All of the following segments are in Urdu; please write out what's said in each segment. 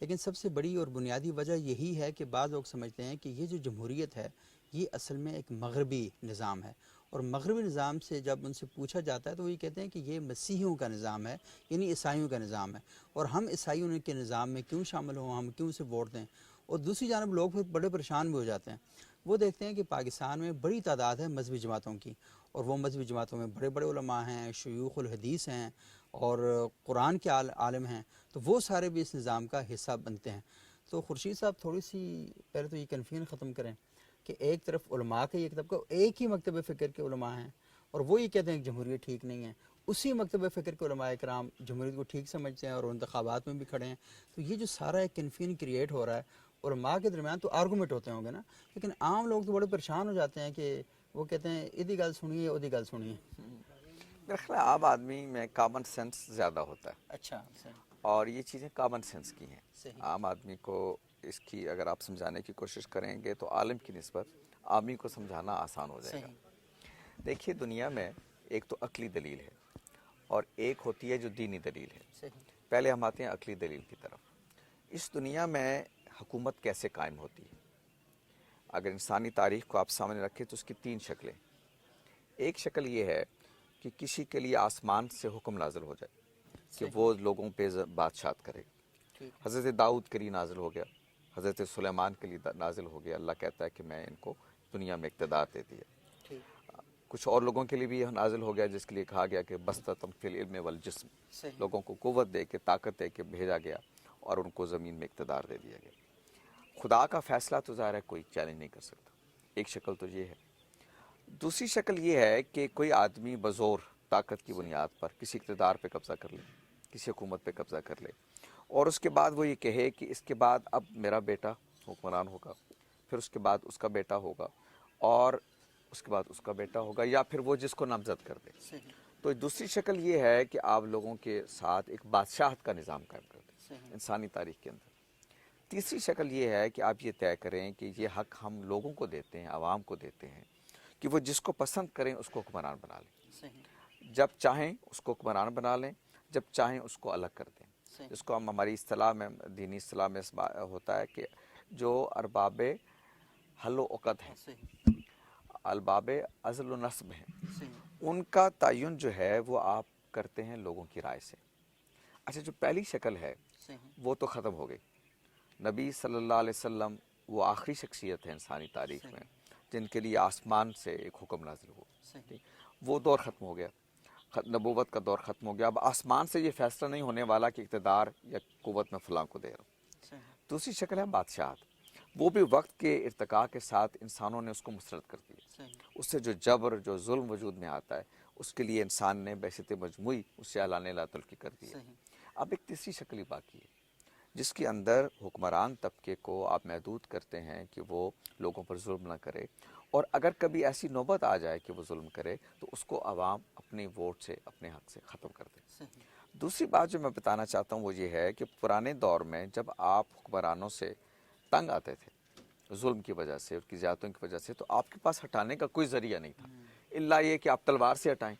لیکن سب سے بڑی اور بنیادی وجہ یہی ہے کہ بعض لوگ سمجھتے ہیں کہ یہ جو جمہوریت ہے یہ اصل میں ایک مغربی نظام ہے، اور مغربی نظام سے جب ان سے پوچھا جاتا ہے تو وہ یہ کہتے ہیں کہ یہ مسیحیوں کا نظام ہے، یعنی عیسائیوں کا نظام ہے، اور ہم عیسائیوں کے نظام میں کیوں شامل ہوں، ہم کیوں اسے ووٹ دیں۔ اور دوسری جانب لوگ پھر بڑے پریشان بھی ہو جاتے ہیں، وہ دیکھتے ہیں کہ پاکستان میں بڑی تعداد ہے مذہبی جماعتوں کی، اور وہ مذہبی جماعتوں میں بڑے بڑے علماء ہیں، شیوخ الحدیث ہیں، اور قرآن کے عالم ہیں، تو وہ سارے بھی اس نظام کا حصہ بنتے ہیں۔ تو خورشید صاحب تھوڑی سی پہلے تو یہ کنفیوژن ختم کریں کہ ایک طرف علماء کا یہ طبقہ ایک ہی مکتب فکر کے علماء ہیں، اور وہ یہ کہتے ہیں کہ جمہوریت ٹھیک نہیں ہے، اسی مکتب فکر کے علماء کرام جمہوریت کو ٹھیک سمجھتے ہیں اور انتخابات میں بھی کھڑے ہیں۔ تو یہ جو سارا ایک کنفیوژن کریٹ ہو رہا ہے، علماء کے درمیان تو آرگومنٹ ہوتے ہوں گے نا، لیکن عام لوگ تو بڑے پریشان ہو جاتے ہیں کہ وہ کہتے ہیں ادھی گل سنیے ادھی گل سنیے۔ میرا خیال ہے عام آدمی میں کامن سینس زیادہ ہوتا ہے، اچھا، صحیح اور یہ چیزیں کامن سینس کی ہیں۔ صحیح عام آدمی کو اس کی اگر آپ سمجھانے کی کوشش کریں گے تو عالم کی نسبت عامی کو سمجھانا آسان ہو جائے گا۔ صحیح دیکھیے، دنیا میں ایک تو عقلی دلیل ہے اور ایک ہوتی ہے جو دینی دلیل ہے۔ صحیح پہلے ہم آتے ہیں عقلی دلیل کی طرف۔ اس دنیا میں حکومت کیسے قائم ہوتی ہے؟ اگر انسانی تاریخ کو آپ سامنے رکھیں تو اس کی 3 شکلیں۔ ایک شکل یہ ہے کہ کسی کے لیے آسمان سے حکم نازل ہو جائے کہ وہ لوگوں پہ بادشاہت کرے۔ ٹھیک حضرت داؤد کے لیے نازل ہو گیا، حضرت سلیمان کے لیے نازل ہو گیا، اللہ کہتا ہے کہ میں ان کو دنیا میں اقتدار دے دیا۔ ٹھیک کچھ اور لوگوں کے لیے بھی نازل ہو گیا جس کے لیے کہا گیا کہ بسطتم فی العلم والجسم، صحیح لوگوں کو قوت دے کے، طاقت دے کے بھیجا گیا اور ان کو زمین میں اقتدار دے دیا گیا۔ خدا کا فیصلہ تو ظاہر ہے کوئی چیلنج نہیں کر سکتا۔ ایک شکل تو یہ ہے۔ دوسری شکل یہ ہے کہ کوئی آدمی بزور طاقت کی بنیاد پر کسی اقتدار پہ قبضہ کر لے، کسی حکومت پہ قبضہ کر لے، اور اس کے بعد وہ یہ کہے کہ اس کے بعد اب میرا بیٹا حکمران ہوگا، پھر اس کے بعد اس کا بیٹا ہوگا، اور اس کے بعد اس کا بیٹا ہوگا، یا پھر وہ جس کو نامزد کر دے۔ صحیح تو دوسری شکل یہ ہے کہ آپ لوگوں کے ساتھ ایک بادشاہت کا نظام قائم کر دیں صحیح انسانی تاریخ کے اندر۔ تیسری شکل یہ ہے کہ آپ یہ طے کریں کہ یہ حق ہم لوگوں کو دیتے ہیں، عوام کو دیتے ہیں، کہ وہ جس کو پسند کریں اس کو حکمران بنا لیں، صحیح جب چاہیں اس کو حکمران بنا لیں، جب چاہیں اس کو الگ کر دیں۔ صحیح جس کو ہم ہماری اصطلاح میں، دینی اصطلاح میں ہوتا ہے کہ جو ارباب حل و عقد ہیں، صحیح الباب عزل و نصب ہیں، صحیح ان کا تعین جو ہے وہ آپ کرتے ہیں لوگوں کی رائے سے۔ اچھا، جو پہلی شکل ہے صحیح وہ تو ختم ہو گئی۔ نبی صلی اللہ علیہ وسلم وہ آخری شخصیت ہے انسانی تاریخ میں جن کے لیے آسمان سے ایک حکم نازل ہوا۔ صحیح وہ دور ختم ہو گیا، نبوت کا دور ختم ہو گیا۔ اب آسمان سے یہ فیصلہ نہیں ہونے والا کہ اقتدار یا قوت میں فلاں کو دے رہا ہوں۔ صحیح دوسری شکل ہے بادشاہت۔ وہ بھی وقت کے ارتقاء کے ساتھ انسانوں نے اس کو مسرت کر دیا۔ صحیح اس سے جو جبر، جو ظلم وجود میں آتا ہے، اس کے لیے انسان نے بحثیت مجموعی اس سے اعلان لا تلقی کر دیا۔ صحیح اب ایک تیسری شکل ہی باقی ہے جس کے اندر حکمران طبقے کو آپ محدود کرتے ہیں کہ وہ لوگوں پر ظلم نہ کرے، اور اگر کبھی ایسی نوبت آ جائے کہ وہ ظلم کرے تو اس کو عوام اپنے ووٹ سے، اپنے حق سے ختم کر دے۔ صحیح دوسری بات جو میں بتانا چاہتا ہوں وہ یہ ہے کہ پرانے دور میں جب آپ حکمرانوں سے تنگ آتے تھے ظلم کی وجہ سے، ان کی زیادتیوں کی وجہ سے، تو آپ کے پاس ہٹانے کا کوئی ذریعہ نہیں تھا الا یہ کہ آپ تلوار سے ہٹائیں۔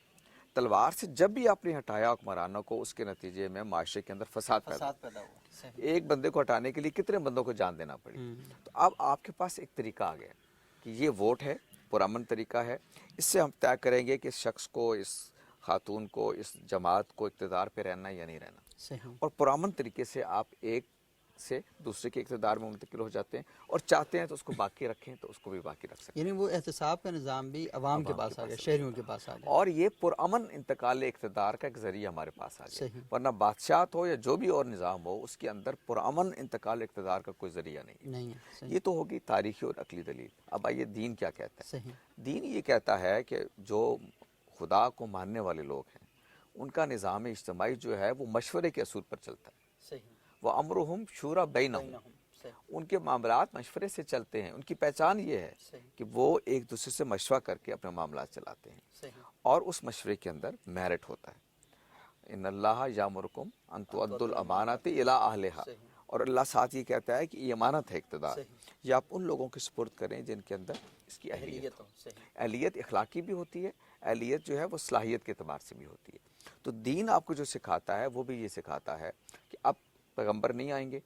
تلوار سے جب بھی آپ نے ہٹایا حکمرانوں کو، اس کے نتیجے میں معاشرے کے اندر فساد پیدا پیدا ہوا۔ صحیح ایک بندے کو ہٹانے کے لیے کتنے بندوں کو جان دینا پڑی۔ تو اب آپ کے پاس ایک طریقہ آ گیا کہ یہ ووٹ ہے، پرامن طریقہ ہے، اس سے ہم طے کریں گے کہ اس شخص کو، اس خاتون کو، اس جماعت کو اقتدار پہ رہنا یا نہیں رہنا۔ صحیح اور پرامن طریقے سے آپ ایک سے دوسرے کے اقتدار میں منتقل ہو جاتے ہیں، اور چاہتے ہیں تو اس کو باقی رکھیں تو اس کو بھی باقی رکھ سکتے ہیں۔ یعنی وہ احتساب کا نظام بھی عوام کے پاس آ گیا، شہریوں کے پاس آ گیا۔ اور یہ پرامن انتقال اقتدار کا ایک ذریعہ ہمارے پاس آ گیا۔ صحیح ورنہ بادشاہت ہو یا جو بھی اور نظام ہو، اس کے اندر پرامن انتقال اقتدار کا کوئی ذریعہ نہیں نہیں ہے۔ ہے۔ صحیح یہ تو ہوگی تاریخی اور عقلی دلیل۔ اب آئیے دین کیا کہتا ہے۔ صحیح دین یہ کہتا ہے کہ جو خدا کو ماننے والے لوگ ہیں ان کا نظام اجتماعی جو ہے وہ مشورے کے اصول پر چلتا ہے۔ صحیح وہ امرہم شورا بینہم، صحیح ان کے معاملات مشورے سے چلتے ہیں۔ ان کی پہچان یہ ہے صحیح کہ وہ ایک دوسرے سے مشورہ کر کے اپنے معاملات چلاتے ہیں، صحیح اور اس مشورے کے اندر میرٹ ہوتا ہے۔ ان اللہ یامرکم ان تؤدوا الامانات الی اہلھا، اور اللہ ساتھ یہ کہتا ہے کہ یہ امانت ہے اقتدار، یہ آپ ان لوگوں کے سپرد کریں جن کے اندر اس کی اہلیت ہو۔ اہلیت اخلاقی بھی ہوتی ہے، اہلیت جو ہے وہ صلاحیت کے اعتبار سے بھی ہوتی ہے۔ تو دین آپ کو جو سکھاتا ہے وہ بھی یہ سکھاتا ہے کہ اب پیغمبر نہیں آئیں گے،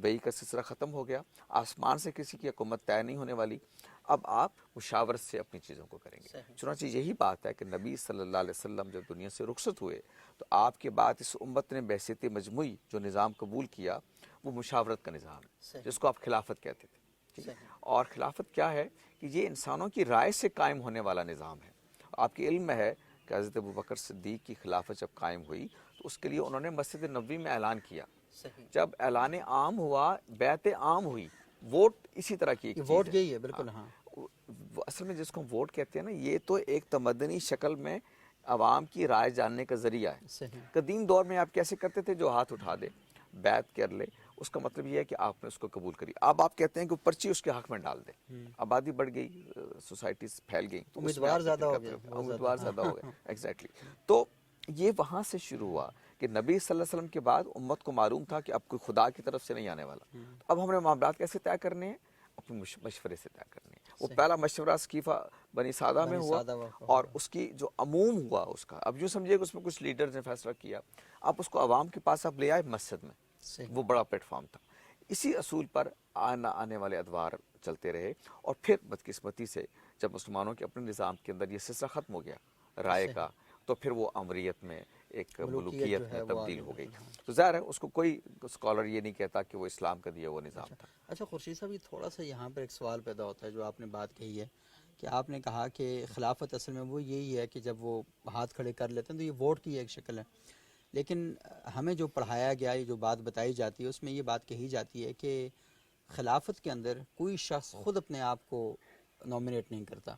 وہی کا سلسلہ ختم ہو گیا، آسمان سے کسی کی حکومت طے نہیں ہونے والی، اب آپ مشاورت سے اپنی چیزوں کو کریں گے۔ چنانچہ یہی بات ہے کہ نبی صلی اللہ علیہ وسلم جب دنیا سے رخصت ہوئے تو آپ کے بعد اس امت نے بحیثیت مجموعی جو نظام قبول کیا وہ مشاورت کا نظام ہے، جس کو آپ خلافت کہتے تھے، ٹھیک ہے؟ اور خلافت کیا ہے کہ یہ انسانوں کی رائے سے قائم ہونے والا نظام ہے۔ آپ کے علم میں ہے کہ حضرت ابوبکر صدیق کی خلافت جب قائم ہوئی تو اس کے لیے انہوں نے مسجد نبوی میں اعلان کیا، جب اعلان عام ہوا، بیعت عام ہوئی، ووٹ اسی طرح کی ایک ووٹ چیز ہے۔ یہی ہے، بالکل ہاں، اصل میں جس کو ہم ووٹ کہتے ہیں نا، یہ تو ایک تمدنی شکل میں عوام کی رائے جاننے کا ذریعہ ہے۔ صحیح، قدیم دور میں آپ کیسے کرتے تھے؟ جو ہاتھ اٹھا دے بیعت کر لے، اس کا مطلب یہ ہے کہ آپ نے اس کو قبول کری۔ اب آپ کہتے ہیں کہ پرچی اس کے حق میں ڈال دے، آبادی بڑھ گئی، سوسائٹیز پھیل گئی تو اس میں امیدوار آپ زیادہ ہو کرتے گیا، ہو، امیدوار زیادہ ہو گئے، ایگزیکٹلی۔ تو یہ وہاں سے شروع ہوا کہ نبی صلی اللہ علیہ وسلم کے بعد امت کو معلوم تھا کہ اب کوئی خدا کی طرف سے نہیں آنے والا، اب ہم نے معاملات کیسے طے کرنے ہیں؟ اپنے مشورے سے طے کرنے ہیں۔ وہ پہلا مشورہ سقیفہ بنی سعدہ میں ہوا، اور اس کی جو عموم ہوا اس کا، اب یوں سمجھیے کہ اس میں کچھ لیڈرز نے فیصلہ کیا، آپ اس کو عوام کے پاس آپ لے آئے مسجد میں، وہ بڑا پلیٹ فارم تھا۔ اسی اصول پر آنے والے ادوار چلتے رہے، اور پھر بدقسمتی سے جب مسلمانوں کے اپنے نظام کے اندر یہ سلسلہ ختم ہو گیا رائے کا، تو پھر وہ امریت میں ایک ملوکیت میں تبدیل ہو گئی۔ تو ظاہر ہے اس کو کوئی اسکالر یہ نہیں کہتا کہ وہ اسلام کا دیا وہ نظام تھا۔ اچھا خورشید صاحب، یہ تھوڑا سا یہاں پر ایک سوال پیدا ہوتا ہے جو آپ نے بات کہی ہے کہ آپ نے کہا کہ خلافت اصل میں وہ یہی ہے کہ جب وہ ہاتھ کھڑے کر لیتے ہیں تو یہ ووٹ کی ایک شکل ہے، لیکن ہمیں جو پڑھایا گیا، یہ جو بات بتائی جاتی ہے اس میں یہ بات کہی جاتی ہے کہ خلافت کے اندر کوئی شخص خود اپنے آپ کو نومینیٹ نہیں کرتا،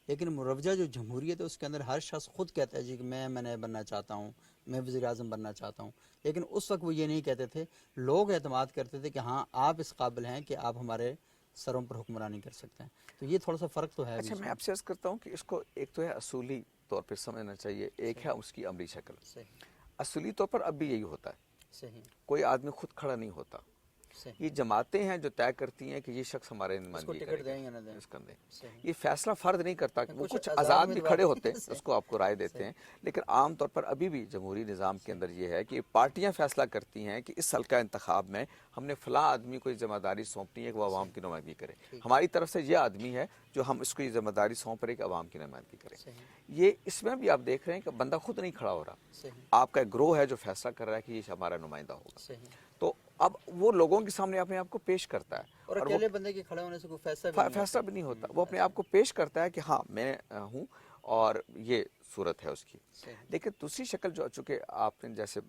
لیکن مروجہ جو جمہوریت ہے اس کے اندر ہر شخص خود کہتا ہے جی کہ میں بننا چاہتا ہوں، میں وزیر اعظم بننا چاہتا ہوں، لیکن اس وقت وہ یہ نہیں کہتے تھے، لوگ اعتماد کرتے تھے کہ ہاں آپ اس قابل ہیں کہ آپ ہمارے سروں پر حکمرانی کر سکتے ہیں۔ تو یہ تھوڑا سا فرق تو ہے۔ اچھا، میں آپ سے عرض کرتا ہوں کہ اس کو ایک تو ہے اصولی طور پہ سمجھنا چاہیے، ایک ہے اس کی عملی شکل۔ اصولی طور پر اب بھی یہی ہوتا ہے، کوئی آدمی خود کھڑا نہیں ہوتا، یہ جماعتیں ہیں جو طے کرتی ہیں کہ یہ شخص ہمارے نمائندگی کرے گا، اس کا دیں۔ یہ فیصلہ فرد نہیں کرتا، وہ کچھ آزاد بھی کھڑے ہوتے ہیں، اس کو آپ کو رائے دیتے ہیں، لیکن عام طور پر ابھی بھی جمہوری نظام کے اندر یہ ہے کہ پارٹیاں فیصلہ کرتی ہیں کہ اس حلقہ انتخاب میں ہم نے فلاں آدمی کو یہ ذمہ داری سونپنی ہے کہ وہ عوام کی نمائندگی کرے، ہماری طرف سے یہ آدمی ہے جو ہم اس کو یہ ذمہ داری سونپ رہے کہ عوام کی نمائندگی کرے۔ یہ اس میں بھی آپ دیکھ رہے ہیں کہ بندہ خود نہیں کھڑا ہو رہا، آپ کا ایک گروہ ہے جو فیصلہ کر رہا ہے کہ یہ ہمارا نمائندہ ہوگا، تو اب وہ لوگوں کے سامنے اپنے آپ کو پیش کرتا ہے، اور اکیلے بندے کے کھڑے ہونے سے کوئی فیصلہ بھی نہیں ہوتا، وہ اپنے آپ کو پیش کرتا ہے کہ ہاں میں ہوں اور یہ صورت ہے اس کی۔ لیکن دوسری شکل جو چونکہ آپ نے جیسے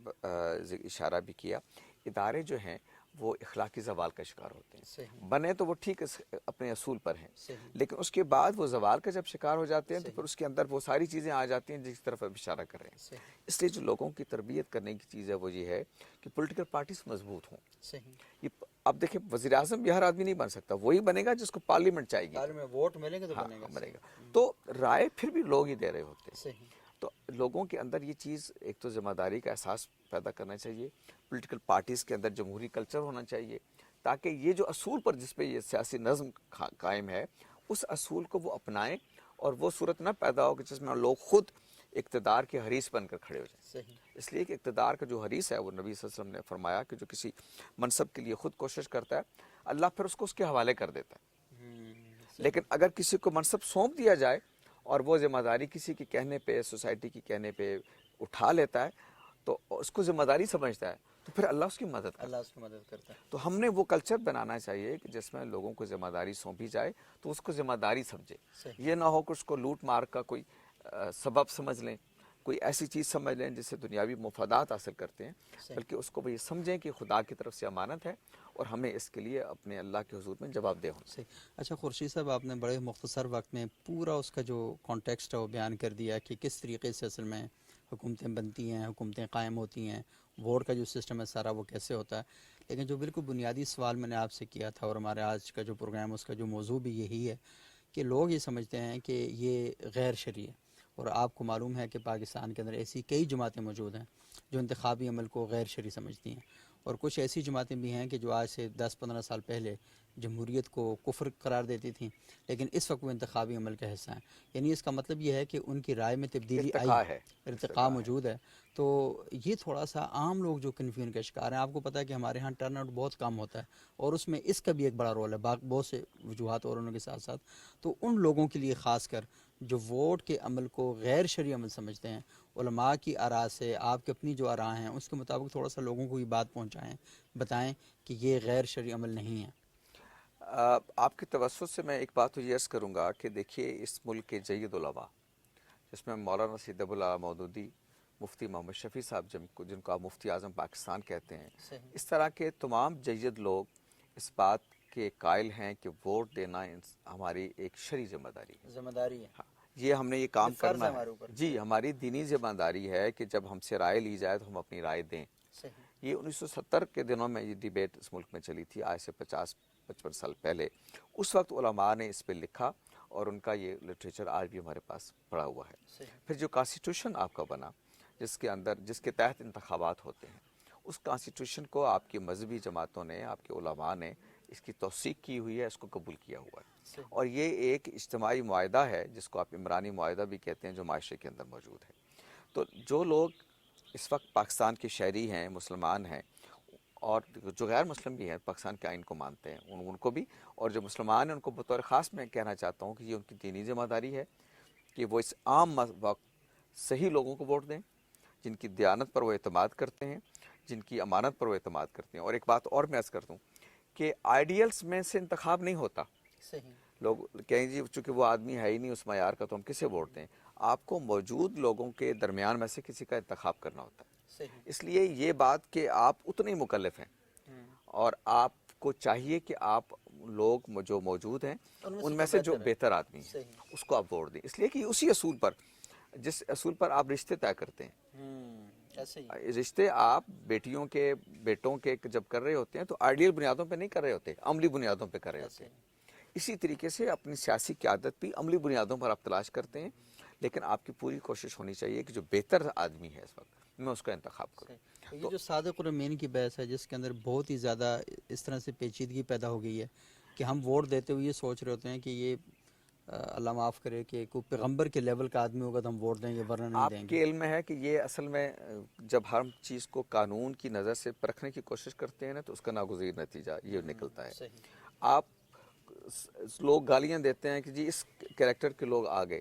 اشارہ بھی کیا، ادارے جو ہیں وہ اخلاقی زوال کا شکار ہوتے ہیں، بنے تو وہ ٹھیک اپنے اصول پر ہیں، لیکن اس کے بعد وہ زوال کا جب شکار ہو جاتے ہیں تو پھر اس کے اندر وہ ساری چیزیں آ جاتی ہیں جس کی طرف اب اشارہ کر رہے ہیں۔ اس لیے جو لوگوں کی تربیت کرنے کی چیز ہے وہ یہ ہے کہ پولیٹیکل پارٹیز مضبوط ہوں۔ یہ اب دیکھیں وزیر اعظم بھی ہر آدمی نہیں بن سکتا، وہی بنے گا جس کو پارلیمنٹ چاہیے گی، ووٹ ملیں گے تو بنے گا، تو رائے پھر بھی لوگ ہی دے رہے ہوتے ہیں۔ تو لوگوں کے اندر یہ چیز ایک تو ذمہ داری کا احساس پیدا کرنا چاہیے، پولیٹیکل پارٹیز کے اندر جمہوری کلچر ہونا چاہیے، تاکہ یہ جو اصول پر جس پہ یہ سیاسی نظم قائم ہے اس اصول کو وہ اپنائیں، اور وہ صورت نہ پیدا ہو کہ جس میں لوگ خود اقتدار کے حریص بن کر کھڑے ہو جائیں۔ اس لیے کہ اقتدار کا جو حریص ہے، وہ نبی صلی اللہ علیہ وسلم نے فرمایا کہ جو کسی منصب کے لیے خود کوشش کرتا ہے اللہ پھر اس کو اس کے حوالے کر دیتا ہے، لیکن اگر کسی کو منصب سونپ دیا جائے اور وہ ذمہ داری کسی کے کہنے پہ، سوسائٹی کے کہنے پہ اٹھا لیتا ہے تو اس کو ذمہ داری سمجھتا ہے، تو پھر اللہ اس کی مدد کرتا ہے۔ تو ہم نے وہ کلچر بنانا چاہیے کہ جس میں لوگوں کو ذمہ داری سونپی جائے تو اس کو ذمہ داری سمجھے، یہ نہ ہو کہ اس کو لوٹ مار کا کوئی سبب سمجھ لیں، کوئی ایسی چیز سمجھ لیں جس سے دنیاوی مفادات حاصل کرتے ہیں، بلکہ اس کو وہ یہ سمجھیں کہ خدا کی طرف سے امانت ہے اور ہمیں اس کے لیے اپنے اللہ کے حضور میں جواب دہ ہونا ہے۔ اچھا خورشید صاحب، آپ نے بڑے مختصر وقت میں پورا اس کا جو کانٹیکسٹ ہے وہ بیان کر دیا کہ کس طریقے سے اصل میں حکومتیں بنتی ہیں، حکومتیں قائم ہوتی ہیں، ووٹ کا جو سسٹم ہے سارا وہ کیسے ہوتا ہے، لیکن جو بالکل بنیادی سوال میں نے آپ سے کیا تھا اور ہمارے آج کا جو پروگرام اس کا جو موضوع بھی یہی ہے کہ لوگ یہ سمجھتے ہیں کہ یہ غیر شرعی ہے، اور آپ کو معلوم ہے کہ پاکستان کے اندر ایسی کئی جماعتیں موجود ہیں جو انتخابی عمل کو غیر شرعی سمجھتی ہیں، اور کچھ ایسی جماعتیں بھی ہیں کہ جو آج سے 10-15 سال پہلے جمہوریت کو کفر قرار دیتی تھیں، لیکن اس وقت وہ انتخابی عمل کا حصہ ہیں. یعنی اس کا مطلب یہ ہے کہ ان کی رائے میں تبدیلی آئی ارتقاء ہے، ہے، ارتقاء موجود ہے. تو یہ تھوڑا سا عام لوگ جو کنفیوژن کا شکار ہیں، آپ کو پتہ ہے کہ ہمارے ہاں ٹرن آؤٹ بہت کم ہوتا ہے، اور اس میں اس کا بھی ایک بڑا رول ہے، بہت سے وجوہات اور ان کے ساتھ ساتھ. تو ان لوگوں کے لیے خاص کر جو ووٹ کے عمل کو غیر شرعی عمل سمجھتے ہیں، علماء کی آراء سے، آپ کی اپنی جو آراء ہیں اس کے مطابق تھوڑا سا لوگوں کو یہ بات پہنچائیں، بتائیں کہ یہ غیر شرعی عمل نہیں ہے. آپ کے توسط سے میں ایک بات تو یہ عرض کروں گا کہ دیکھیے اس ملک کے جید علماء، جس میں مولانا سید ابو العلا مودودی، مفتی محمد شفیع صاحب جن کو آپ مفتی اعظم پاکستان کہتے ہیں، صحیح. اس طرح کے تمام جید لوگ اس بات کے قائل ہیں کہ ووٹ دینا ہماری ایک شرعی ذمہ داری ہے. ذمہ داری ہے، ہاں، یہ ہم نے یہ کام یہ فرض کرنا ہے ہے. ہمارے اوپر. جی، ہماری دینی ذمہ داری ہے کہ جب ہم سے رائے لی جائے تو ہم اپنی رائے دیں. صحیح. یہ 1970 کے دنوں میں یہ ڈیبیٹ اس ملک میں چلی تھی، آج سے 50-55 سال پہلے. اس وقت علماء نے اس پہ لکھا اور ان کا یہ لٹریچر آج بھی ہمارے پاس پڑا ہوا ہے. صحیح. پھر جو کانسٹیٹیوشن آپ کا بنا، جس کے تحت انتخابات ہوتے ہیں، اس کانسٹیٹیوشن کو آپ کی مذہبی جماعتوں نے، آپ کے علماء نے اس کی توثیق کی ہوئی ہے، اس کو قبول کیا ہوا ہے. صحیح. اور یہ ایک اجتماعی معاہدہ ہے جس کو آپ عمرانی معاہدہ بھی کہتے ہیں، جو معاشرے کے اندر موجود ہے. تو جو لوگ اس وقت پاکستان کے شہری ہیں، مسلمان ہیں، اور جو غیر مسلم بھی ہیں، پاکستان کے آئین کو مانتے ہیں، ان کو بھی، اور جو مسلمان ہیں ان کو بطور خاص میں کہنا چاہتا ہوں کہ یہ ان کی دینی ذمہ داری ہے کہ وہ اس عام وقت صحیح لوگوں کو ووٹ دیں، جن کی دیانت پر وہ اعتماد کرتے ہیں، جن کی امانت پر وہ اعتماد کرتے ہیں. اور ایک بات اور میں عرض کر دوں کہ آئیڈیلز میں سے انتخاب نہیں ہوتا. صحیح. لوگ کہیں جی چونکہ وہ آدمی ہے ہی نہیں اس معیار کا تو ہم کسے ووٹ دیں. آپ کو موجود لوگوں کے درمیان میں سے کسی کا انتخاب کرنا ہوتا ہے. صحیح. اس لیے یہ بات کہ آپ اتنے ہی مکلف ہیں، اور آپ کو چاہیے کہ آپ لوگ جو موجود ہیں ان میں سے جو بہتر آدمی ہے اس کو آپ ووٹ دیں. اس لیے کہ اسی اصول پر، جس اصول پر آپ رشتے طے کرتے ہیں، رشتے آپ بیٹوں کے جب کر رہے ہوتے ہیں تو آئیڈیل بنیادوں پہ نہیں کر رہے ہوتے، عملی بنیادوں پہ کر رہے ہوتے ہیں. اسی طریقے سے اپنی سیاسی قیادت بھی عملی بنیادوں پر آپ تلاش کرتے ہیں، لیکن آپ کی پوری کوشش ہونی چاہیے کہ جو بہتر آدمی ہے اس وقت میں اس کا انتخاب کروں. یہ جو صادق الامین کی بحث ہے، جس کے اندر بہت ہی زیادہ اس طرح سے پیچیدگی پیدا ہو گئی ہے کہ ہم ووٹ دیتے ہوئے یہ سوچ رہے ہوتے ہیں کہ یہ اللہ معاف کرے کہ کوئی پیغمبر کے لیول کا آدمی ہوگا تو ہم ووٹ دیں گے، ورنہ نہیں آپ دیں گے. کے علم میں ہے کہ یہ اصل میں جب ہر چیز کو قانون کی نظر سے پرکھنے کی کوشش کرتے ہیں نا تو اس کا ناگزیر نتیجہ یہ نکلتا ہے. آپ لوگ گالیاں دیتے ہیں کہ جی اس کریکٹر کے لوگ آ گئے،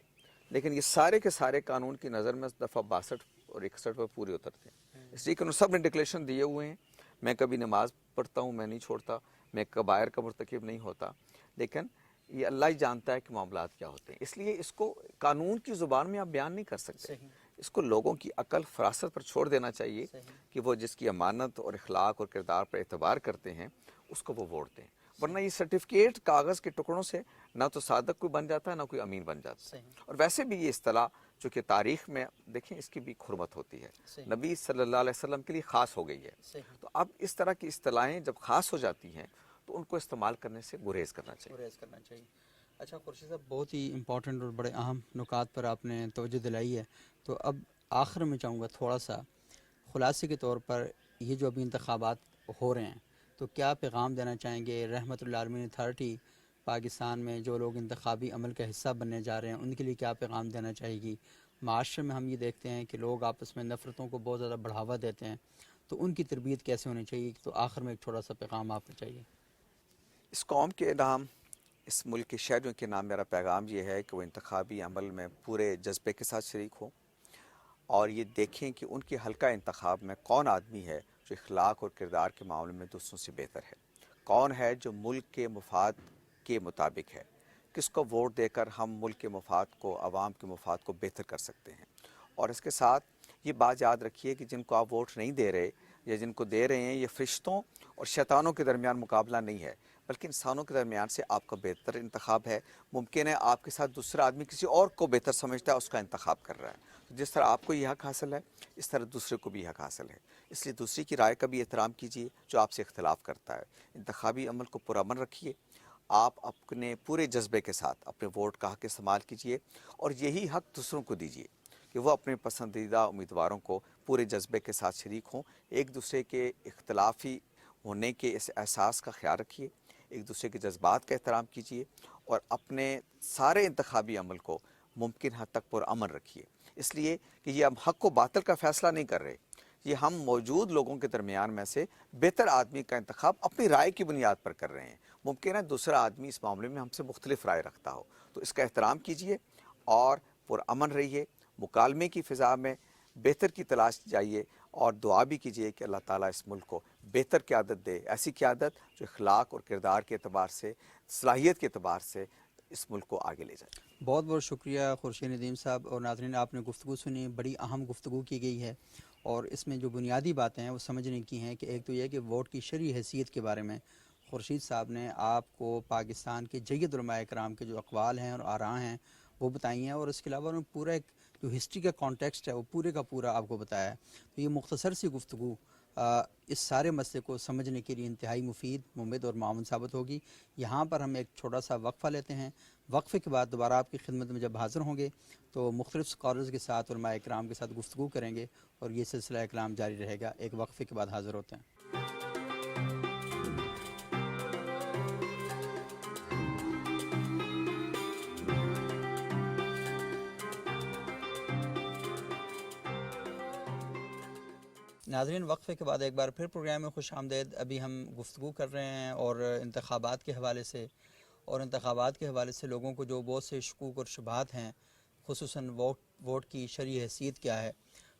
لیکن یہ سارے کے سارے قانون کی نظر میں دفعہ 62 اور 61 پر پورے اترتے ہیں. اس لیے کہ سب نے ڈکلیریشن دیے ہوئے ہیں. میں کبھی نماز پڑھتا ہوں، میں نہیں چھوڑتا، میں کبائر کا مرتکب نہیں ہوتا، لیکن یہ اللہ ہی جانتا ہے کہ معاملات کیا ہوتے ہیں. اس لیے اس کو قانون کی زبان میں آپ بیان نہیں کر سکتے. اس کو لوگوں کی عقل فراست پر چھوڑ دینا چاہیے کہ وہ جس کی امانت اور اخلاق اور کردار پر اعتبار کرتے ہیں اس کو وہ ووٹ دیں. ورنہ یہ سرٹیفکیٹ کاغذ کے ٹکڑوں سے نہ تو صادق کوئی بن جاتا ہے نہ کوئی امین بن جاتا ہے. اور ویسے بھی یہ اصطلاح چونکہ تاریخ میں دیکھیں اس کی بھی حرمت ہوتی ہے، نبی صلی اللہ علیہ وسلم کے لیے خاص ہو گئی ہے. تو اب اس طرح کی اصطلاحیں جب خاص ہو جاتی ہیں تو ان کو استعمال کرنے سے گریز کرنا چاہیے. اچھا خورشید صاحب، بہت ہی امپورٹنٹ اور بڑے اہم نکات پر آپ نے توجہ دلائی ہے. تو اب آخر میں چاہوں گا تھوڑا سا خلاصے کے طور پر یہ جو ابھی انتخابات ہو رہے ہیں تو کیا پیغام دینا چاہیں گے؟ رحمت اللہ عالمین اتھارٹی پاکستان میں جو لوگ انتخابی عمل کا حصہ بننے جا رہے ہیں ان کے لیے کیا پیغام دینا چاہے گی؟ معاشرے میں ہم یہ دیکھتے ہیں کہ لوگ آپس میں نفرتوں کو بہت زیادہ بڑھاوا دیتے ہیں، تو ان کی تربیت کیسے ہونی چاہیے؟ تو آخر میں ایک تھوڑا سا پیغام آپ کو چاہیے. اس قوم کے نام، اس ملک کے شہریوں کے نام میرا پیغام یہ ہے کہ وہ انتخابی عمل میں پورے جذبے کے ساتھ شریک ہوں اور یہ دیکھیں کہ ان کے حلقہ انتخاب میں کون آدمی ہے جو اخلاق اور کردار کے معاملے میں دوسروں سے بہتر ہے، کون ہے جو ملک کے مفاد کے مطابق ہے، کس کو ووٹ دے کر ہم ملک کے مفاد کو، عوام کے مفاد کو بہتر کر سکتے ہیں. اور اس کے ساتھ یہ بات یاد رکھیے کہ جن کو آپ ووٹ نہیں دے رہے یا جن کو دے رہے ہیں، یہ فرشتوں اور شیطانوں کے درمیان مقابلہ نہیں ہے، بلکہ انسانوں کے درمیان سے آپ کا بہتر انتخاب ہے. ممکن ہے آپ کے ساتھ دوسرا آدمی کسی اور کو بہتر سمجھتا ہے، اس کا انتخاب کر رہا ہے. جس طرح آپ کو یہ حق حاصل ہے اس طرح دوسرے کو بھی حق حاصل ہے. اس لیے دوسری کی رائے کا بھی احترام کیجیے جو آپ سے اختلاف کرتا ہے. انتخابی عمل کو پرامن رکھیے، آپ اپنے پورے جذبے کے ساتھ اپنے ووٹ کا حق استعمال کیجیے اور یہی حق دوسروں کو دیجیے. کہ وہ اپنے پسندیدہ امیدواروں کو پورے جذبے کے ساتھ شریک ہوں. ایک دوسرے کے اختلافی ہونے کے اس احساس کا خیال رکھیے, ایک دوسرے کے جذبات کا احترام کیجیے, اور اپنے سارے انتخابی عمل کو ممکن حد تک پرامن رکھیے. اس لیے کہ یہ ہم حق و باطل کا فیصلہ نہیں کر رہے, یہ ہم موجود لوگوں کے درمیان میں سے بہتر آدمی کا انتخاب اپنی رائے کی بنیاد پر کر رہے ہیں. ممکن ہے دوسرا آدمی اس معاملے میں ہم سے مختلف رائے رکھتا ہو, تو اس کا احترام کیجیے اور پرامن رہیے. مکالمے کی فضا میں بہتر کی تلاش جائیے, اور دعا بھی کیجیے کہ اللہ تعالیٰ اس ملک کو بہتر قیادت دے, ایسی قیادت جو اخلاق اور کردار کے اعتبار سے, صلاحیت کے اعتبار سے اس ملک کو آگے لے جائے. بہت بہت شکریہ خورشید ندیم صاحب. اور ناظرین, آپ نے گفتگو سنی, بڑی اہم گفتگو کی گئی ہے, اور اس میں جو بنیادی باتیں ہیں وہ سمجھنے کی ہیں کہ ایک تو یہ کہ ووٹ کی شرعی حیثیت کے بارے میں خورشید صاحب نے آپ کو پاکستان کے جید علماء کرام کے جو اقوال ہیں اور آراء ہیں وہ بتائی ہیں, اور اس کے علاوہ انہوں نے پورا ایک جو ہسٹری کا کانٹیکسٹ ہے وہ پورے کا پورا آپ کو بتایا ہے. تو یہ مختصر سی گفتگو اس سارے مسئلے کو سمجھنے کے لیے انتہائی مفید, مفید اور معاون ثابت ہوگی. یہاں پر ہم ایک چھوٹا سا وقفہ لیتے ہیں. وقفے کے بعد دوبارہ آپ کی خدمت میں جب حاضر ہوں گے تو مختلف اسکالرز کے ساتھ, علماء اکرام کے ساتھ گفتگو کریں گے, اور یہ سلسلہ کلام جاری رہے گا. ایک وقفے کے بعد حاضر ہوتے ہیں. ناظرین, وقفے کے بعد ایک بار پھر پروگرام میں خوش آمدید. ابھی ہم گفتگو کر رہے ہیں اور انتخابات کے حوالے سے, اور انتخابات کے حوالے سے لوگوں کو جو بہت سے شکوک اور شبہات ہیں, خصوصاً ووٹ کی شرعی حیثیت کیا ہے.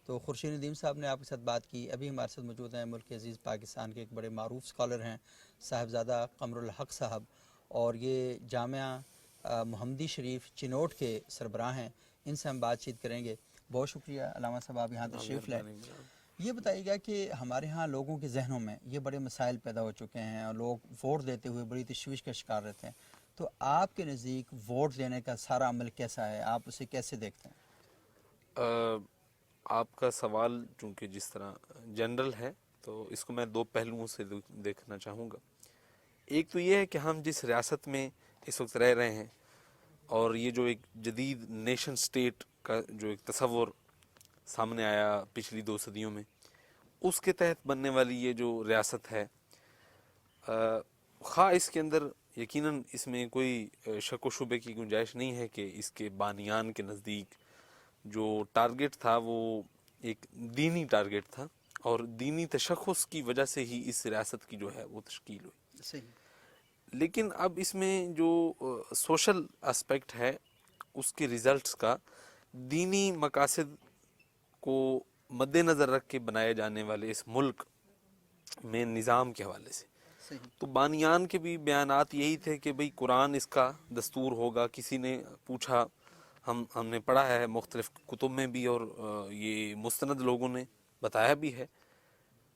تو خورشید ندیم صاحب نے آپ کے ساتھ بات کی. ابھی ہمارے ساتھ موجود ہیں ملک عزیز پاکستان کے ایک بڑے معروف اسکالر ہیں صاحبزادہ قمر الحق صاحب, اور یہ جامعہ محمدی شریف چنوٹ کے سربراہ ہیں. ان سے ہم بات چیت کریں گے. بہت شکریہ علامہ صاحب, آپ یہاں تشریف لائیں. یہ بتائیے گا کہ ہمارے ہاں لوگوں کے ذہنوں میں یہ بڑے مسائل پیدا ہو چکے ہیں, اور لوگ ووٹ دیتے ہوئے بڑی تشویش کا شکار رہتے ہیں. تو آپ کے نزدیک ووٹ دینے کا سارا عمل کیسا ہے, آپ اسے کیسے دیکھتے ہیں؟ آپ کا سوال چونکہ جس طرح جنرل ہے تو اس کو میں دو پہلوؤں سے دیکھنا چاہوں گا. ایک تو یہ ہے کہ ہم جس ریاست میں اس وقت رہ رہے ہیں, اور یہ جو ایک جدید نیشن سٹیٹ کا جو ایک تصور سامنے آیا پچھلی 2 صدیوں میں, اس کے تحت بننے والی یہ جو ریاست ہے, خواہ اس کے اندر یقیناً اس میں کوئی شک و شبے کی گنجائش نہیں ہے کہ اس کے بانیان کے نزدیک جو ٹارگٹ تھا وہ ایک دینی ٹارگٹ تھا, اور دینی تشخص کی وجہ سے ہی اس ریاست کی جو ہے وہ تشکیل ہوئی. صحیح. لیکن اب اس میں جو سوشل اسپیکٹ ہے اس کے ریزلٹس کا دینی مقاصد کو مد نظر رکھ کے بنائے جانے والے اس ملک میں نظام کے حوالے سے, تو بانیان کے بھی بیانات یہی تھے کہ بھئی قرآن اس کا دستور ہوگا. کسی نے پوچھا, ہم نے پڑھا ہے مختلف کتب میں بھی, اور یہ مستند لوگوں نے بتایا بھی ہے